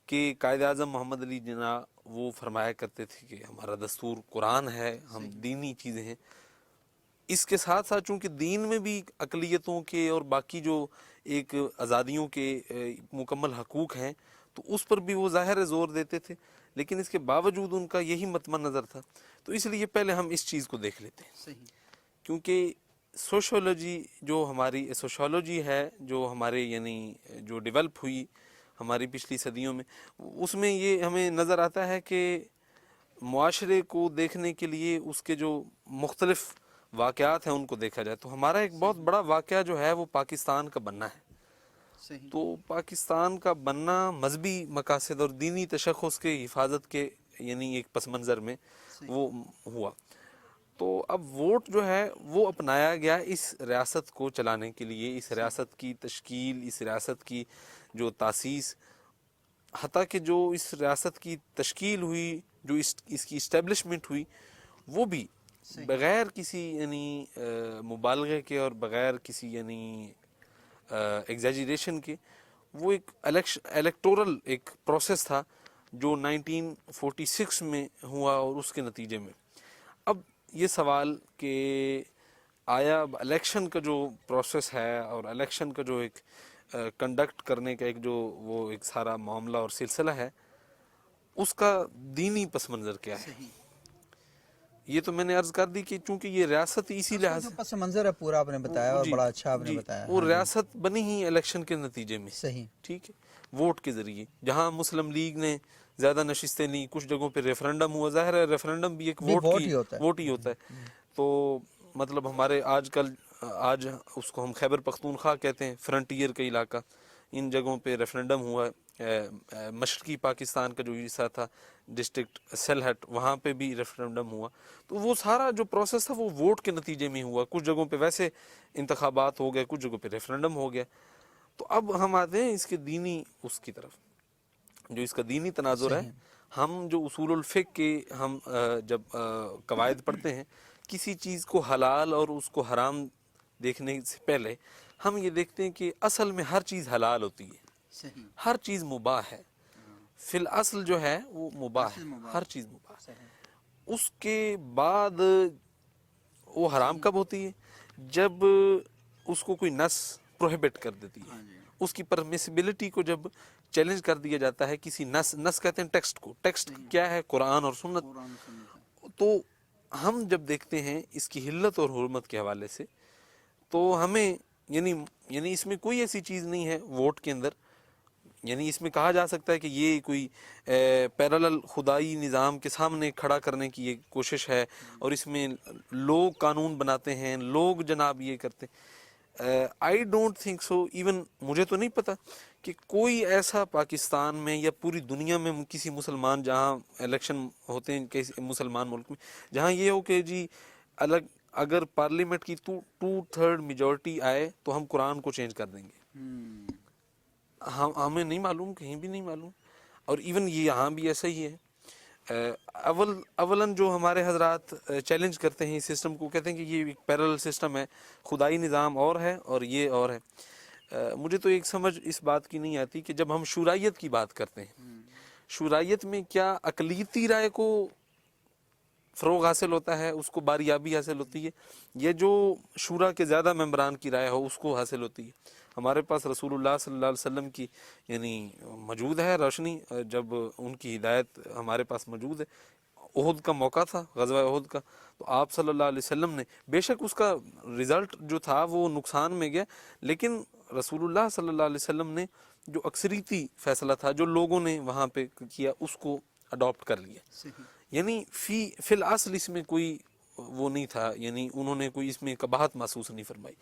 کہ قائد اعظم محمد علی جناح وہ فرمایا کرتے تھے کہ ہمارا دستور قرآن ہے, ہم دینی چیزیں ہیں. اس کے ساتھ ساتھ چونکہ دین میں بھی اقلیتوں کے اور باقی جو ایک آزادیوں کے مکمل حقوق ہیں, تو اس پر بھی وہ ظاہر زور دیتے تھے, لیکن اس کے باوجود ان کا یہی مطمع نظر تھا. تو اس لیے پہلے ہم اس چیز کو دیکھ لیتے ہیں, کیونکہ سوشولوجی جو ہماری سوشولوجی ہے, جو ہمارے یعنی جو ڈیولپ ہوئی ہماری پچھلی صدیوں میں, اس میں یہ ہمیں نظر آتا ہے کہ معاشرے کو دیکھنے کے لیے اس کے جو مختلف واقعات ہیں ان کو دیکھا جائے تو ہمارا ایک بہت بڑا واقعہ جو ہے وہ پاکستان کا بننا ہے. تو پاکستان کا بننا مذہبی مقاصد اور دینی تشخص کے حفاظت کے یعنی ایک پس منظر میں وہ ہوا. تو اب ووٹ جو ہے وہ اپنایا گیا اس ریاست کو چلانے کے لیے, اس ریاست کی تشکیل, اس ریاست کی جو تاسیس, حتیٰ کہ جو اس ریاست کی تشکیل ہوئی, جو اس کی اسٹیبلشمنٹ ہوئی, وہ بھی بغیر کسی یعنی مبالغے کے اور بغیر کسی یعنی ایگزیجریشن کے, وہ ایک الیکٹورل ایک پروسیس تھا جو 1946 میں ہوا, اور اس کے نتیجے میں اب یہ سوال کہ آیا الیکشن کا جو پروسیس ہے اور الیکشن کا جو ایک کنڈکٹ کرنے کا ایک جو وہ ایک سارا معاملہ اور سلسلہ ہے, اس کا دینی پس منظر کیا ہے. یہ تو میں نے عرض کر دی کہ چونکہ یہ ریاست اسی لحاظ جو پس منظر ہے پورا آپ نے بتایا اور جی، بڑا اچھا آپ نے جی، بتایا. وہ ریاست بنی ہی الیکشن کے نتیجے میں، صحیح. ٹھیک ہے، ووٹ کے ذریعے. جہاں مسلم لیگ نے زیادہ نشستیں لیں، کچھ جگہوں پہ ریفرنڈم ہوا. ظاہر ہے ریفرنڈم بھی ایک ووٹ کی ووٹ ہی ہوتا ہے. تو مطلب ہمارے آج اس کو ہم خیبر پختونخوا کہتے ہیں، فرنٹیئر کا علاقہ، ان جگہوں پہ ریفرنڈم ہوا. مشرقی پاکستان کا جو حصہ تھا ڈسٹرکٹ سلہٹ، وہاں پہ بھی ریفرنڈم ہوا. تو وہ سارا جو پروسیس تھا وہ ووٹ کے نتیجے میں ہوا. کچھ جگہوں پہ ویسے انتخابات ہو گئے، کچھ جگہوں پہ ریفرنڈم ہو گیا. تو اب ہم آتے ہیں اس کے دینی اس کی طرف، جو اس کا دینی تناظر ہے. ہم جو اصول الفقہ کے ہم جب قواعد پڑھتے ہیں، کسی چیز کو حلال اور اس کو حرام دیکھنے سے پہلے ہم یہ دیکھتے ہیں کہ اصل میں ہر چیز حلال ہوتی ہے، صحیح. ہر چیز مباح ہے. فی الاصل جو ہے وہ مباح ہے، ہر چیز مباح ہے. اس کے بعد وہ حرام کب ہوتی ہے؟ جب اس کو کوئی نص پروہیبٹ کر دیتی ہے، اس کی پرمیسیبلٹی کو جب چیلنج کر دیا جاتا ہے کسی نص کہتے ہیں ٹیکسٹ کو. ٹیکسٹ کیا ہے؟ قرآن اور سنت. تو ہم جب دیکھتے ہیں اس کی حلت اور حرمت کے حوالے سے، تو ہمیں یعنی اس میں کوئی ایسی چیز نہیں ہے ووٹ کے اندر، یعنی اس میں کہا جا سکتا ہے کہ یہ کوئی پیرالل خدائی نظام کے سامنے کھڑا کرنے کی یہ کوشش ہے، اور اس میں لوگ قانون بناتے ہیں، لوگ جناب یہ کرتے ہیں. I don't think so. Even مجھے تو نہیں پتا کہ کوئی ایسا پاکستان میں یا پوری دنیا میں کسی مسلمان، جہاں الیکشن ہوتے ہیں کسی مسلمان ملک میں، جہاں یہ ہو کہ جی اگر پارلیمنٹ کی 2/3 میجورٹی آئے تو ہم قرآن کو چینج کر دیں گے. ہمیں نہیں معلوم، کہیں بھی نہیں معلوم. اور ایون یہ یہاں بھی ایسا ہی ہے. اولاً جو ہمارے حضرات چیلنج کرتے ہیں اس سسٹم کو، کہتے ہیں کہ یہ ایک پیرالل سسٹم ہے، خدائی نظام اور ہے اور یہ اور ہے. مجھے تو ایک سمجھ اس بات کی نہیں آتی کہ جب ہم شورائیت کی بات کرتے ہیں، شورائیت میں کیا اقلیتی رائے کو فروغ حاصل ہوتا ہے، اس کو باریابی حاصل ہوتی ہے، یا جو شورا کے زیادہ ممبران کی رائے ہو اس کو حاصل ہوتی ہے؟ ہمارے پاس رسول اللہ صلی اللہ علیہ وسلم کی موجود ہے روشنی، جب ان کی ہدایت ہمارے پاس موجود ہے. احد کا موقع تھا، غزوہ احد کا، تو آپ صلی اللہ علیہ وسلم نے بے شک اس کا رزلٹ جو تھا وہ نقصان میں گیا، لیکن رسول اللہ صلی اللہ علیہ وسلم نے جو اکثریتی فیصلہ تھا جو لوگوں نے وہاں پہ کیا اس کو اڈاپٹ کر لیا. یعنی فی الاصل اس میں کوئی وہ نہیں تھا، یعنی انہوں نے کوئی اس میں قباحت محسوس نہیں فرمائی.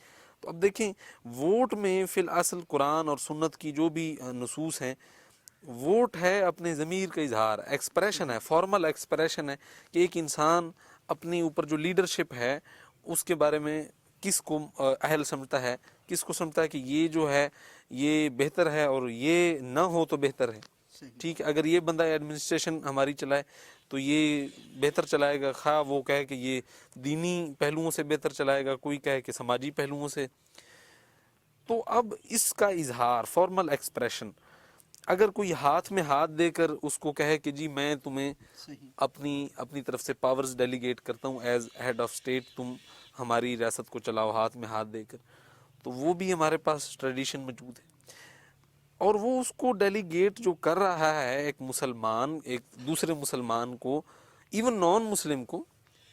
تو اب دیکھیں ووٹ میں فی الاصل قرآن اور سنت کی جو بھی نصوص ہیں، ووٹ ہے اپنے ضمیر کا اظہار، ایکسپریشن ہے، فارمل ایکسپریشن ہے کہ ایک انسان اپنی اوپر جو لیڈرشپ ہے اس کے بارے میں کس کو اہل سمجھتا ہے، کس کو سمجھتا ہے کہ یہ جو ہے یہ بہتر ہے اور یہ نہ ہو تو بہتر ہے. ٹھیک ہے، اگر یہ بندہ ایڈمنسٹریشن ہماری چلائے تو یہ بہتر چلائے گا، خواہ وہ کہے کہ یہ دینی پہلوؤں سے بہتر چلائے گا، کوئی کہے کہ سماجی پہلوؤں سے. تو اب اس کا اظہار، فارمل ایکسپریشن، اگر کوئی ہاتھ میں ہاتھ دے کر اس کو کہے کہ جی میں تمہیں اپنی طرف سے پاورز ڈیلیگیٹ کرتا ہوں ایز ہیڈ آف اسٹیٹ، تم ہماری ریاست کو چلاؤ ہاتھ میں ہاتھ دے کر، تو وہ بھی ہمارے پاس ٹریڈیشن موجود ہے. اور وہ اس کو ڈیلیگیٹ جو کر رہا ہے ایک مسلمان ایک دوسرے مسلمان کو، ایون نان مسلم کو،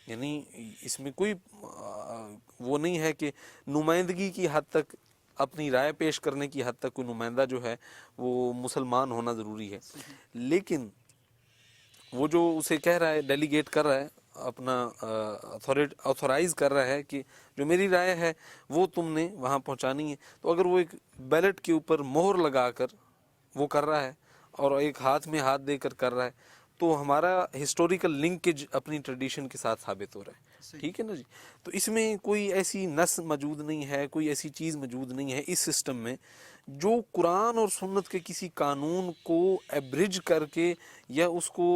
یعنی اس میں کوئی وہ نہیں ہے کہ نمائندگی کی حد تک، اپنی رائے پیش کرنے کی حد تک کوئی نمائندہ جو ہے وہ مسلمان ہونا ضروری ہے. لیکن وہ جو اسے کہہ رہا ہے، ڈیلیگیٹ کر رہا ہے، اپنا آتھورائز کر رہا ہے کہ جو میری رائے ہے وہ تم نے وہاں پہنچانی ہے. تو اگر وہ ایک بیلٹ کے اوپر مہر لگا کر وہ کر رہا ہے اور ایک ہاتھ میں ہاتھ دے کر کر رہا ہے، تو ہمارا ہسٹوریکل لنکیج اپنی ٹریڈیشن کے ساتھ ثابت ہو رہا ہے. ٹھیک ہے نا جی. تو اس میں کوئی ایسی نص موجود نہیں ہے، کوئی ایسی چیز موجود نہیں ہے اس سسٹم میں جو قرآن اور سنت کے کسی قانون کو ایبرج کر کے یا اس کو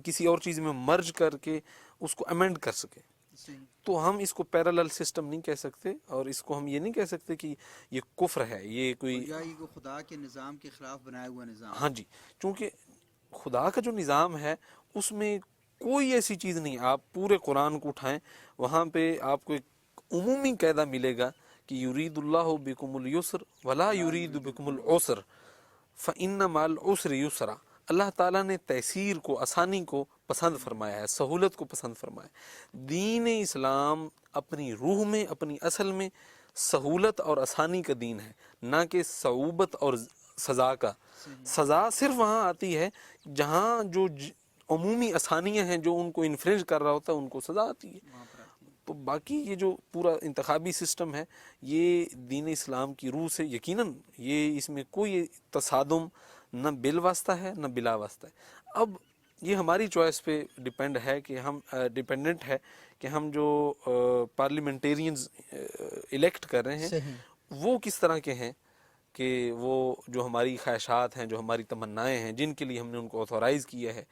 کسی اور چیز میں مرج کر کے اس کو امینڈ کر سکے. تو ہم اس کو پیرالل سسٹم نہیں کہہ سکتے، اور اس کو ہم یہ نہیں کہہ سکتے کہ یہ کفر ہے، یہ کوئی خدا کے نظام کے خلاف بنایا ہوا نظام. ہاں جی، چونکہ خدا کا جو نظام ہے اس میں کوئی ایسی چیز نہیں. آپ پورے قرآن کو اٹھائیں، وہاں پہ آپ کو ایک عمومی قاعدہ ملے گا کہ یرید اللہ بکم الیسر ولا یرید بکم العسر فإن مع العسر یسرا. اللہ تعالیٰ نے تیسیر کو، آسانی کو پسند فرمایا ہے، سہولت کو پسند فرمایا ہے۔ دین اسلام اپنی روح میں، اپنی اصل میں سہولت اور آسانی کا دین ہے، نہ کہ صعوبت اور سزا کا۔ سزا صرف وہاں آتی ہے جہاں جو عمومی آسانیاں ہیں جو ان کو انفرنج کر رہا ہوتا ہے، ان کو سزا آتی ہے۔ تو باقی یہ جو پورا انتخابی سسٹم ہے یہ دین اسلام کی روح سے یقیناً یہ اس میں کوئی تصادم نہ بالواسطہ ہے نہ بلا واسطہ ہے۔ اب یہ ہماری چوائس پہ ڈیپینڈ ہے کہ ہم ڈیپینڈنٹ ہے کہ ہم جو پارلیمنٹیرینز الیکٹ کر رہے ہیں وہ کس طرح کے ہیں، کہ وہ جو ہماری خواہشات ہیں، جو ہماری تمنائیں ہیں، جن کے لیے ہم نے ان کو آتھورائز کیا ہے،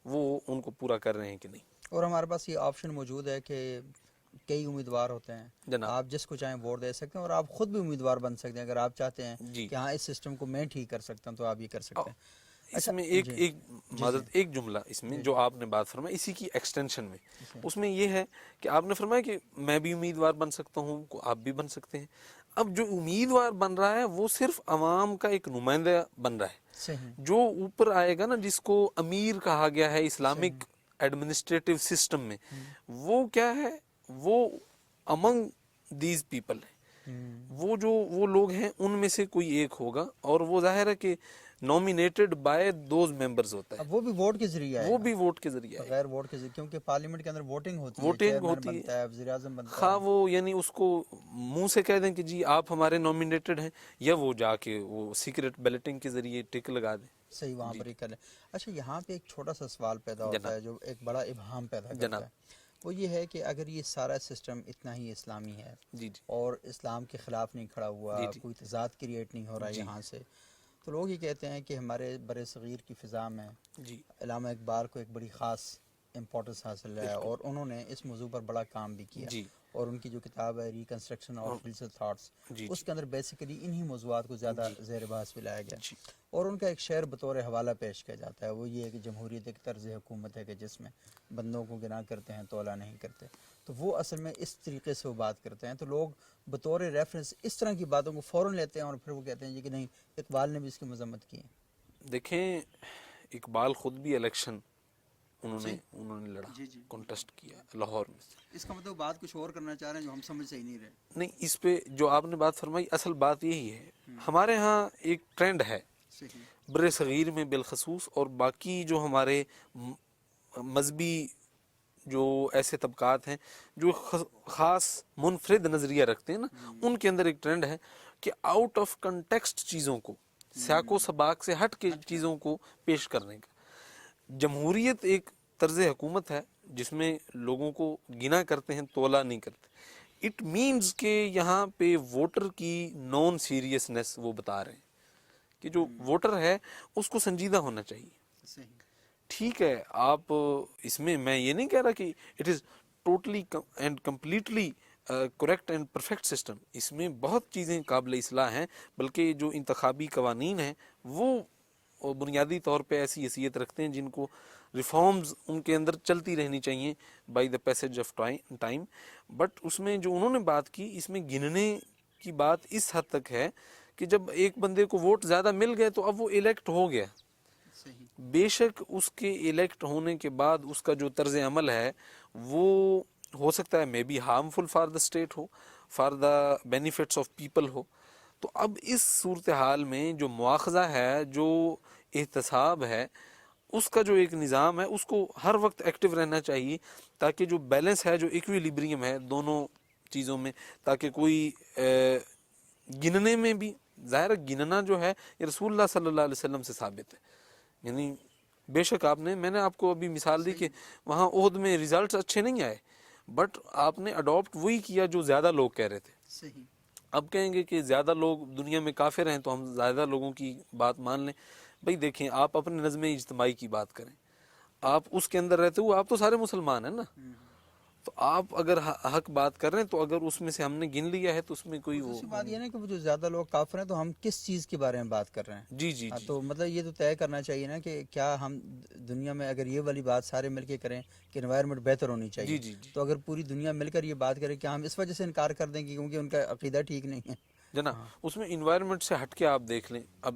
وہ ان کو پورا کر رہے ہیں کہ نہیں۔ اور ہمارے پاس یہ آپشن موجود ہے کہ کئی امیدوار ہوتے ہیں، جناب آپ جس کو چاہیں ووٹ دے سکتے ہیں، اور آپ خود بھی امیدوار بن سکتے ہیں اگر آپ چاہتے ہیں جی کہ ہاں اس سسٹم کو میں ٹھیک کر سکتا ہوں تو آپ یہ کر سکتے ہیں۔ اس میں ایک جملہ اس میں جو آپ نے بات فرمائی اسی کی ایکسٹینشن میں، اس میں یہ ہے کہ آپ نے فرمایا کہ میں بھی امیدوار بن سکتا ہوں، آپ بھی بن سکتے ہیں۔ اب جو امیدوار بن رہا ہے وہ صرف عوام کا ایک نمائندہ بن رہا ہے، جو اوپر آئے گا نا، جس کو امیر کہا گیا ہے اسلامک ایڈمنسٹریٹو سسٹم میں، وہ کیا ہے، وہ امنگ دیز پیپل ہے، وہ لوگ ہیں ان میں سے کوئی ایک ہوگا، اور وہ ظاہر ہے کہ نومینیٹڈ بائی دوز ممبرز ہوتا ہے، وہ بھی ووٹ کے ذریعے وہ بھی ووٹ کے ذریعے غیر ووٹ کے ذریعے، کیونکہ پارلیمنٹ کے اندر ووٹنگ ہوتی ہے، ووٹنگ چیئرمین ہوتی بنتا ہے، وزیر اعظم بنتا ہے، خواہ وہ یعنی اس کو منہ سے کہہ دیں کہ جی آپ ہمارے نومینیٹڈ ہیں، یا وہ جا کے وہ سیکرٹ بیلٹنگ کے ذریعے ٹک لگا دیں، صحیح وہاں پر ہی کر لیں۔ اچھا یہاں پہ ایک چھوٹا سا سوال پیدا ہوتا ہے جو ایک بڑا ابہام پیدا کرتا ہے، وہ یہ ہے کہ اگر یہ سارا سسٹم اتنا ہی اسلامی ہے اور اسلام کے خلاف نہیں کھڑا ہوا، کوئی تضاد کریٹ نہیں ہو رہا یہاں سے، تو لوگ یہ کہتے ہیں کہ ہمارے بر صغیر کی فضا میں علامہ اقبال کو ایک بڑی خاص امپورٹنس حاصل ہے، اور انہوں نے اس موضوع پر بڑا کام بھی کیا، اور ان کی جو کتاب ہے ریکنسٹرکشن آف ریلیجیس تھاٹس، اس کے اندر بیسیکلی انہی موضوعات کو زیادہ زیر بحث بھی لایا گیا، اور ان کا ایک شعر بطور حوالہ پیش کیا جاتا ہے، وہ یہ ہے کہ جمہوریت ایک طرز حکومت ہے کہ جس میں بندوں کو گناہ کرتے ہیں تولا نہیں کرتے، تو وہ اصل میں اس طریقے سے وہ بات کرتے ہیں، تو لوگ بطور ریفرنس اس طرح کی باتوں کو فوراً لیتے ہیں، اور پھر وہ کہتے ہیں کہ نہیں اقبال نے بھی اس کی مذمت کی ہے۔ دیکھیں اقبال خود بھی الیکشن انہوں نے لڑا، کنٹیسٹ کیا لاہور میں، اس کا مطلب بات کچھ اور کرنا چاہ رہے ہیں جو ہم سمجھ صحیح نہیں رہے۔ نہیں، اس پہ جو آپ نے بات فرمائی اصل بات یہی ہے، ہمارے ہاں ایک ٹرینڈ ہے بر صغیر میں بالخصوص، اور باقی جو ہمارے مذہبی جو ایسے طبقات ہیں جو خاص منفرد نظریہ رکھتے ہیں نا، ان کے اندر ایک ٹرینڈ ہے کہ آؤٹ آف کنٹیکسٹ چیزوں کو، سیاق و سباق سے ہٹ کے چیزوں کو پیش کرنے کا۔ جمہوریت ایک طرز حکومت ہے جس میں لوگوں کو گنا کرتے ہیں، تولا نہیں کرتے۔ اٹ مینز کہ یہاں پہ ووٹر کی نان سیریسنس وہ بتا رہے ہیں کہ جو ووٹر ہے اس کو سنجیدہ ہونا چاہیے۔ ٹھیک ہے، آپ اس میں یہ نہیں کہہ رہا کہ it is totally and completely correct and perfect system, اس میں بہت چیزیں قابل اصلاح ہیں، بلکہ جو انتخابی قوانین ہیں وہ بنیادی طور پہ ایسی حیثیت رکھتے ہیں جن کو ریفارمز ان کے اندر چلتی رہنی چاہیے by the passage of time. But اس میں جو انہوں نے بات کی، اس میں گننے کی بات اس حد تک ہے کہ جب ایک بندے کو ووٹ زیادہ مل گئے تو اب وہ الیکٹ ہو گیا، بے شک اس کے الیکٹ ہونے کے بعد اس کا جو طرز عمل ہے وہ ہو سکتا ہے may be harmful for the state ہو، for the benefits of people ہو۔ تو اب اس صورتحال میں جو مواخذہ ہے، جو احتساب ہے، اس کا جو ایک نظام ہے اس کو ہر وقت ایکٹیو رہنا چاہیے، تاکہ جو بیلنس ہے، جو ایکویلیبریم ہے دونوں چیزوں میں، تاکہ کوئی گننے میں بھی، ظاہر گننا جو ہے یہ رسول اللہ صلی اللہ علیہ وسلم سے ثابت ہے، یعنی بے شک میں نے آپ کو ابھی مثال دی کہ وہاں احد میں ریزلٹس اچھے نہیں آئے، بٹ آپ نے اڈاپٹ وہی کیا جو زیادہ لوگ کہہ رہے تھے۔ اب کہیں گے کہ زیادہ لوگ دنیا میں کافر ہیں تو ہم زیادہ لوگوں کی بات مان لیں۔ بھئی دیکھیں، آپ اپنے نظم اجتماعی کی بات کریں، آپ اس کے اندر رہتے ہوئے آپ تو سارے مسلمان ہیں نا، تو آپ اگر حق بات کر رہے ہیں تو اگر اس میں سے ہم نے گن لیا ہے تو اس میں کوئی وہ بات یہ نا کہ وہ جو زیادہ لوگ کافر ہیں تو ہم کس چیز کے بارے میں بات کر رہے ہیں۔ جی تو مطلب یہ تو طے کرنا چاہیے نا کہ کیا ہم دنیا میں اگر یہ والی بات سارے مل کے کریں کہ انوائرمنٹ بہتر ہونی چاہیے، تو اگر پوری دنیا مل کر یہ بات کریں کہ ہم اس وجہ سے انکار کر دیں گے کیونکہ ان کا عقیدہ ٹھیک نہیں ہے جناب، اس میں انوائرمنٹ سے ہٹ کے آپ دیکھ لیں، اب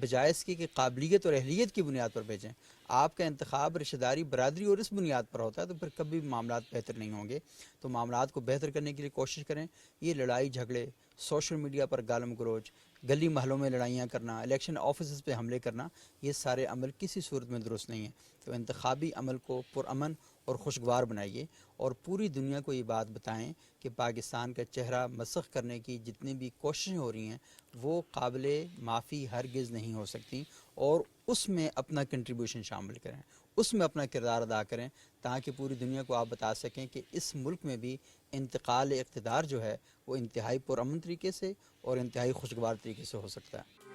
بجائے اس کی کہ قابلیت اور اہلیت کی بنیاد پر بھیجیں. آپ کا انتخاب رشتہ داری، برادری اور اس بنیاد پر ہوتا ہے تو پھر کبھی معاملات بہتر نہیں ہوں گے. تو معاملات کو بہتر کرنے کے لیے کوشش کریں. یہ لڑائی جھگڑے، سوشل میڈیا پر گالم گلوچ، گلی محلوں میں لڑائیاں کرنا، الیکشن آفیسز پہ حملے کرنا، یہ سارے عمل کسی صورت میں درست نہیں ہیں. تو انتخابی عمل کو پرامن اور خوشگوار بنائیے اور پوری دنیا کو یہ بات بتائیں کہ پاکستان کا چہرہ مسخ کرنے کی جتنی بھی کوششیں ہو رہی ہیں وہ قابل معافی ہرگز نہیں ہو سکتی، اور اس میں اپنا کنٹریبیوشن شامل کریں، اس میں اپنا کردار ادا کریں، تاکہ پوری دنیا کو آپ بتا سکیں کہ اس ملک میں بھی انتقال اقتدار جو ہے وہ انتہائی پرامن طریقے سے اور انتہائی خوشگوار طریقے سے ہو سکتا ہے.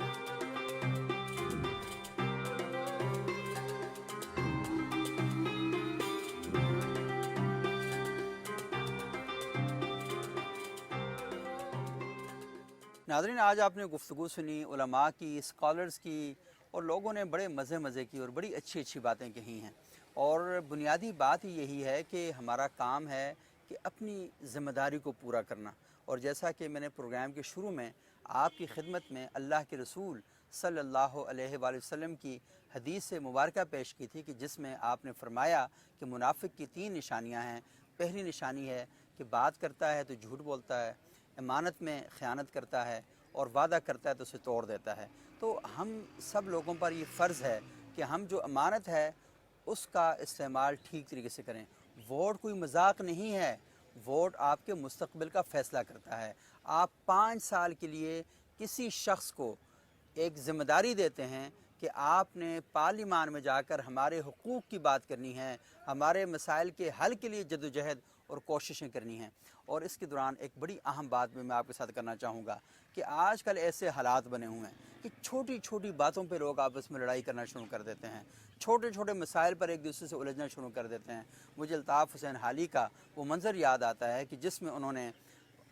ناظرین، آج آپ نے گفتگو سنی، علماء کی، اسکالرز کی، اور لوگوں نے بڑے مزے کی اور بڑی اچھی اچھی باتیں کہی ہیں. اور بنیادی بات یہی ہے کہ ہمارا کام ہے کہ اپنی ذمہ داری کو پورا کرنا. اور جیسا کہ میں نے پروگرام کے شروع میں آپ کی خدمت میں اللہ کے رسول صلی اللہ علیہ وآلہ وسلم کی حدیث سے مبارکہ پیش کی تھی کہ جس میں آپ نے فرمایا کہ منافق کی 3 نشانیاں ہیں. پہلی نشانی ہے کہ بات کرتا ہے تو جھوٹ بولتا ہے، امانت میں خیانت کرتا ہے، اور وعدہ کرتا ہے تو اسے توڑ دیتا ہے. تو ہم سب لوگوں پر یہ فرض ہے کہ ہم جو امانت ہے اس کا استعمال ٹھیک طریقے سے کریں. ووٹ کوئی مذاق نہیں ہے، ووٹ آپ کے مستقبل کا فیصلہ کرتا ہے. آپ 5 سال کے لیے کسی شخص کو ایک ذمہ داری دیتے ہیں کہ آپ نے پارلیمان میں جا کر ہمارے حقوق کی بات کرنی ہے، ہمارے مسائل کے حل کے لیے جدوجہد اور کوششیں کرنی ہیں. اور اس کے دوران ایک بڑی اہم بات بھی میں آپ کے ساتھ کرنا چاہوں گا کہ آج کل ایسے حالات بنے ہوئے ہیں کہ چھوٹی چھوٹی باتوں پہ لوگ آپس میں لڑائی کرنا شروع کر دیتے ہیں، چھوٹے چھوٹے مسائل پر ایک دوسرے سے الجھنا شروع کر دیتے ہیں. مجھے الطاف حسین حالی کا وہ منظر یاد آتا ہے کہ جس میں انہوں نے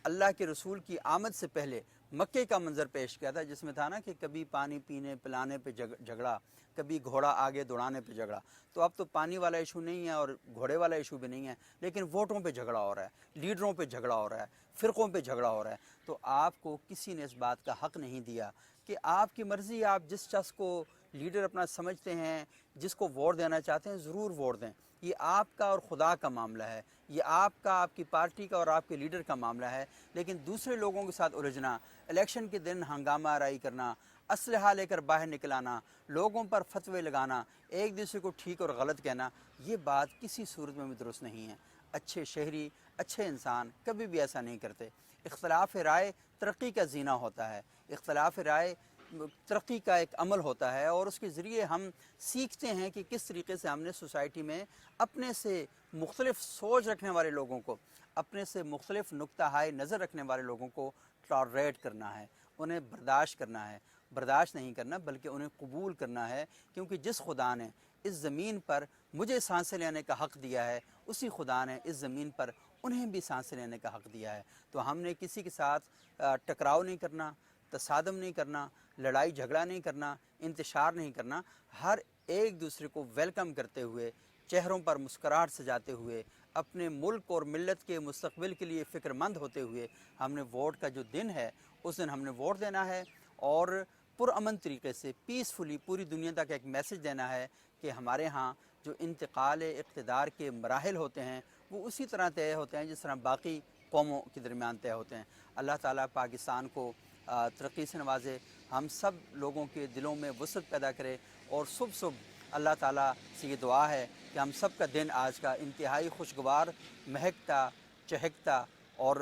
اللہ کے رسول کی آمد سے پہلے مکے کا منظر پیش کیا تھا، جس میں تھا نا کہ کبھی پانی پینے پلانے پہ جھگڑا، کبھی گھوڑا آگے دوڑانے پہ جھگڑا. تو اب تو پانی والا ایشو نہیں ہے اور گھوڑے والا ایشو بھی نہیں ہے، لیکن ووٹوں پہ جھگڑا ہو رہا ہے، لیڈروں پہ جھگڑا ہو رہا ہے، فرقوں پہ جھگڑا ہو رہا ہے. تو آپ کو کسی نے اس بات کا حق نہیں دیا کہ آپ کی مرضی، آپ جس شخص کو لیڈر اپنا سمجھتے ہیں، جس کو ووٹ دینا چاہتے ہیں، ضرور ووٹ دیں. یہ آپ کا اور خدا کا معاملہ ہے، یہ آپ کا، آپ کی پارٹی کا اور آپ کے لیڈر کا معاملہ ہے. لیکن دوسرے لوگوں کے ساتھ الجھنا، الیکشن کے دن ہنگامہ آرائی کرنا، اسلحہ لے کر باہر نکل آنا، لوگوں پر فتوے لگانا، ایک دوسرے کو ٹھیک اور غلط کہنا، یہ بات کسی صورت میں بھی درست نہیں ہے. اچھے شہری، اچھے انسان کبھی بھی ایسا نہیں کرتے. اختلاف رائے ترقی کا زینہ ہوتا ہے، اختلاف رائے ترقی کا ایک عمل ہوتا ہے، اور اس کے ذریعے ہم سیکھتے ہیں کہ کس طریقے سے ہم نے سوسائٹی میں اپنے سے مختلف سوچ رکھنے والے لوگوں کو، اپنے سے مختلف نقطہ ہائے نظر رکھنے والے لوگوں کو ٹالریٹ کرنا ہے، انہیں برداشت کرنا ہے. برداشت نہیں کرنا بلکہ انہیں قبول کرنا ہے، کیونکہ جس خدا نے اس زمین پر مجھے سانسیں لینے کا حق دیا ہے، اسی خدا نے اس زمین پر انہیں بھی سانسیں لینے کا حق دیا ہے. تو ہم نے کسی کے ساتھ ٹکراؤ نہیں کرنا، تصادم نہیں کرنا، لڑائی جھگڑا نہیں کرنا، انتشار نہیں کرنا. ہر ایک دوسرے کو ویلکم کرتے ہوئے، چہروں پر مسکراہٹ سجاتے ہوئے، اپنے ملک اور ملت کے مستقبل کے لیے فکر مند ہوتے ہوئے ہم نے ووٹ کا جو دن ہے اس دن ہم نے ووٹ دینا ہے، اور پرامن طریقے سے پیسفلی پوری دنیا تک ایک میسج دینا ہے کہ ہمارے ہاں جو انتقال اقتدار کے مراحل ہوتے ہیں وہ اسی طرح طے ہوتے ہیں جس طرح باقی قوموں کے درمیان طے ہوتے ہیں. اللہ تعالیٰ پاکستان کو ترقی سے نوازے، ہم سب لوگوں کے دلوں میں وسعت پیدا کرے، اور صبح اللہ تعالیٰ سے یہ دعا ہے کہ ہم سب کا دن آج کا انتہائی خوشگوار، مہکتا، چہکتا اور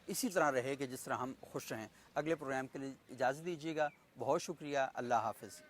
اسی طرح رہے کہ جس طرح ہم خوش رہیں. اگلے پروگرام کے لیے اجازت دیجیے گا. بہت شکریہ. اللہ حافظ.